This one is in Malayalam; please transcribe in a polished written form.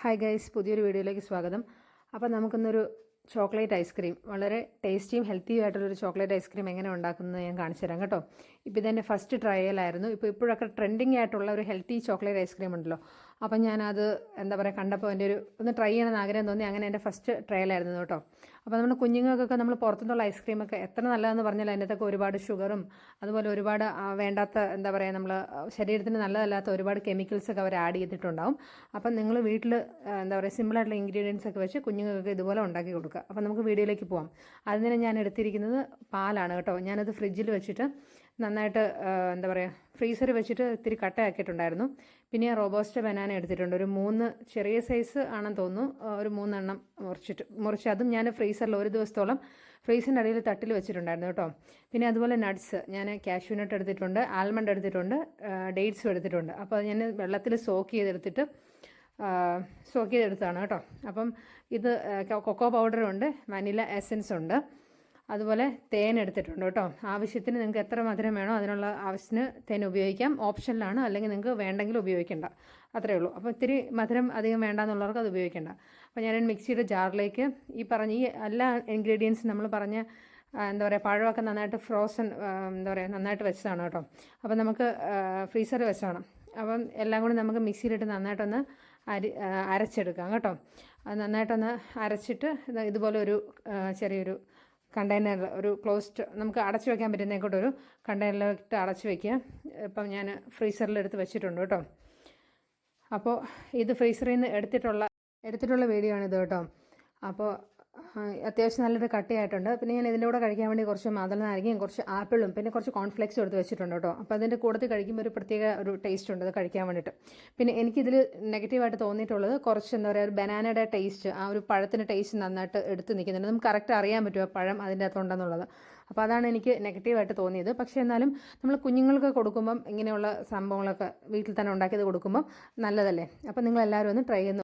ഹായ് ഗൈസ്, പുതിയൊരു വീഡിയോയിലേക്ക് സ്വാഗതം. അപ്പോൾ നമുക്കിന്നൊരു ചോക്ലേറ്റ് ഐസ്ക്രീം, വളരെ ടേസ്റ്റിയും ഹെൽത്തിയും ആയിട്ടുള്ളൊരു ചോക്ലേറ്റ് ഐസ്ക്രീം എങ്ങനെ ഉണ്ടാക്കുന്നത് ഞാൻ കാണിച്ചു തരാം കേട്ടോ. ഇപ്പോൾ ഇതെൻ്റെ ഫസ്റ്റ് ട്രയലായിരുന്നു. ഇപ്പോഴൊക്കെ ട്രെൻഡിങ് ആയിട്ടുള്ള ഒരു ഹെൽത്തി ചോക്ലേറ്റ് ഐസ്ക്രീം ഉണ്ടല്ലോ, അപ്പം ഞാനത് എന്താ പറയുക കണ്ടപ്പോൾ എൻ്റെ ഒന്ന് ട്രൈ ചെയ്യണമെന്ന് ആഗ്രഹം തോന്നി. അങ്ങനെ എൻ്റെ ഫസ്റ്റ് ട്രയലായിരുന്നു കേട്ടോ. അപ്പോൾ നമ്മുടെ കുഞ്ഞുങ്ങൾക്കൊക്കെ നമ്മൾ പുറത്തുനിന്നുള്ള ഐസ്ക്രീമൊക്കെ എത്ര നല്ലതെന്ന് പറഞ്ഞാൽ അതിനകത്തൊക്കെ ഒരുപാട് ഷുഗറും അതുപോലെ ഒരുപാട് വേണ്ടാത്ത എന്താ പറയുക നമ്മൾ ശരീരത്തിന് നല്ലതല്ലാത്ത ഒരുപാട് കെമിക്കൽസൊക്കെ അവർ ആഡ് ചെയ്തിട്ടുണ്ടാവും. അപ്പം നിങ്ങൾ വീട്ടിൽ എന്താ പറയുക സിമ്പിളായിട്ടുള്ള ഇൻഗ്രീഡിയൻസ് ഒക്കെ വെച്ച് കുഞ്ഞുങ്ങൾക്ക് ഇതുപോലെ ഉണ്ടാക്കി കൊടുക്കുക. അപ്പം നമുക്ക് വീഡിയോയിലേക്ക് പോകാം. അതിന് ഞാൻ എടുത്തിരിക്കുന്നത് പാലാണ് കേട്ടോ. ഞാനത് ഫ്രിഡ്ജിൽ വെച്ചിട്ട് നന്നായിട്ട് എന്താ പറയുക ഫ്രീസറിൽ വെച്ചിട്ട് ഇത്തിരി കട്ടയാക്കിയിട്ടുണ്ടായിരുന്നു. പിന്നെ റോബോസ്റ്റ ബനാന എടുത്തിട്ടുണ്ട്, ഒരു 3 ചെറിയ സൈസ് ആണെന്ന് തോന്നുന്നു, ഒരു 3 എണ്ണം മുറിച്ച് അതും ഞാൻ ഫ്രീസറിൽ ഒരു ദിവസത്തോളം ഫ്രീസറിൻ്റെ അടിയിൽ തട്ടിൽ വെച്ചിട്ടുണ്ടായിരുന്നു കേട്ടോ. പിന്നെ അതുപോലെ നട്ട്സ്, ഞാൻ കാഷ്യൂ നട്ട് എടുത്തിട്ടുണ്ട്, ആൽമണ്ട് എടുത്തിട്ടുണ്ട്, ഡേറ്റ്സും എടുത്തിട്ടുണ്ട്. അപ്പോൾ അത് ഞാൻ വെള്ളത്തിൽ സോക്ക് ചെയ്തെടുത്താണ് കേട്ടോ. അപ്പം ഇത് കൊക്കോ പൗഡറും ഉണ്ട്, വനില എസൻസ് ഉണ്ട്, അതുപോലെ തേൻ എടുത്തിട്ടുണ്ട് കേട്ടോ. ആവശ്യത്തിന് നിങ്ങൾക്ക് എത്ര മധുരം വേണോ അതിനുള്ള ആവശ്യത്തിന് തേൻ ഉപയോഗിക്കാം, ഓപ്ഷനിലാണ്. അല്ലെങ്കിൽ നിങ്ങൾക്ക് വേണ്ടെങ്കിൽ ഉപയോഗിക്കേണ്ട, അത്രയേ ഉള്ളൂ. അപ്പോൾ ഇത്തിരി മധുരം അധികം വേണ്ടാന്നുള്ളവർക്ക് അത് ഉപയോഗിക്കേണ്ട. അപ്പോൾ ഞാൻ മിക്സിയുടെ ജാറിലേക്ക് ഈ എല്ലാ ഇൻഗ്രീഡിയൻസും നമ്മൾ പറഞ്ഞ എന്താ പറയുക പഴമൊക്കെ നന്നായിട്ട് ഫ്രോസൺ എന്താ പറയുക നന്നായിട്ട് വെച്ചതാണ് കേട്ടോ. അപ്പോൾ നമുക്ക് ഫ്രീസറിൽ വെച്ചാണ്. അപ്പം എല്ലാം കൂടി നമുക്ക് മിക്സിയിലിട്ട് നന്നായിട്ടൊന്ന് അരച്ചെടുക്കാം കേട്ടോ. അത് നന്നായിട്ടൊന്ന് അരച്ചിട്ട് ഇതുപോലെ ഒരു ചെറിയൊരു കണ്ടെയ്നർ, ഒരു ക്ലോസ്ഡ് നമുക്ക് അടച്ചു വയ്ക്കാൻ പറ്റുന്നേക്കോട്ടൊരു കണ്ടെയ്നറിലിട്ട് അടച്ചു വയ്ക്കുക. ഇപ്പം ഞാൻ ഫ്രീസറിലെടുത്ത് വെച്ചിട്ടുണ്ട് കേട്ടോ. അപ്പോൾ ഇത് ഫ്രീസറിൽ നിന്ന് എടുത്തിട്ടുള്ള വീഡിയോ ആണിത് കേട്ടോ. അപ്പോൾ അത്യാവശ്യം നല്ലൊരു കട്ടിയായിട്ടുണ്ട്. പിന്നെ ഞാൻ ഇതിൻ്റെ കൂടെ കഴിക്കാൻ വേണ്ടി കുറച്ച് മാതളനാരങ്ങയും കുറച്ച് ആപ്പിളും പിന്നെ കുറച്ച് കോൺഫ്ലെക്സും എടുത്ത് വെച്ചിട്ടുണ്ട് കേട്ടോ. അപ്പോൾ അതിൻ്റെ കൂട്ടത്തിൽ കഴിക്കുമ്പോൾ ഒരു പ്രത്യേക ഒരു ടേസ്റ്റ് ഉണ്ട് അത് കഴിക്കാൻ വേണ്ടിയിട്ട്. പിന്നെ എനിക്കിതിൽ നെഗറ്റീവായിട്ട് തോന്നിയിട്ടുള്ളത് കുറച്ച് എന്താ പറയുക ഒരു ബനാനയുടെ ടേസ്റ്റ്, ആ ഒരു പഴത്തിൻ്റെ ടേസ്റ്റ് നന്നായിട്ട് എടുത്ത് നിൽക്കുന്നുണ്ട്. നമുക്ക് കറക്റ്റ് അറിയാൻ പറ്റുമോ പഴം അതിൻ്റെ അകത്തുണ്ടെന്നുള്ളത്. അപ്പോൾ അതാണ് എനിക്ക് നെഗറ്റീവായിട്ട് തോന്നിയത്. പക്ഷേ എന്നാലും നമ്മൾ കുഞ്ഞുങ്ങൾക്ക് കൊടുക്കുമ്പം ഇങ്ങനെയുള്ള സംഭവങ്ങളൊക്കെ വീട്ടിൽ തന്നെ ഉണ്ടാക്കിയത് കൊടുക്കുമ്പം നല്ലതല്ലേ. അപ്പോൾ നിങ്ങളെല്ലാവരും ഒന്ന് ട്രൈ ചെയ്യുന്നു.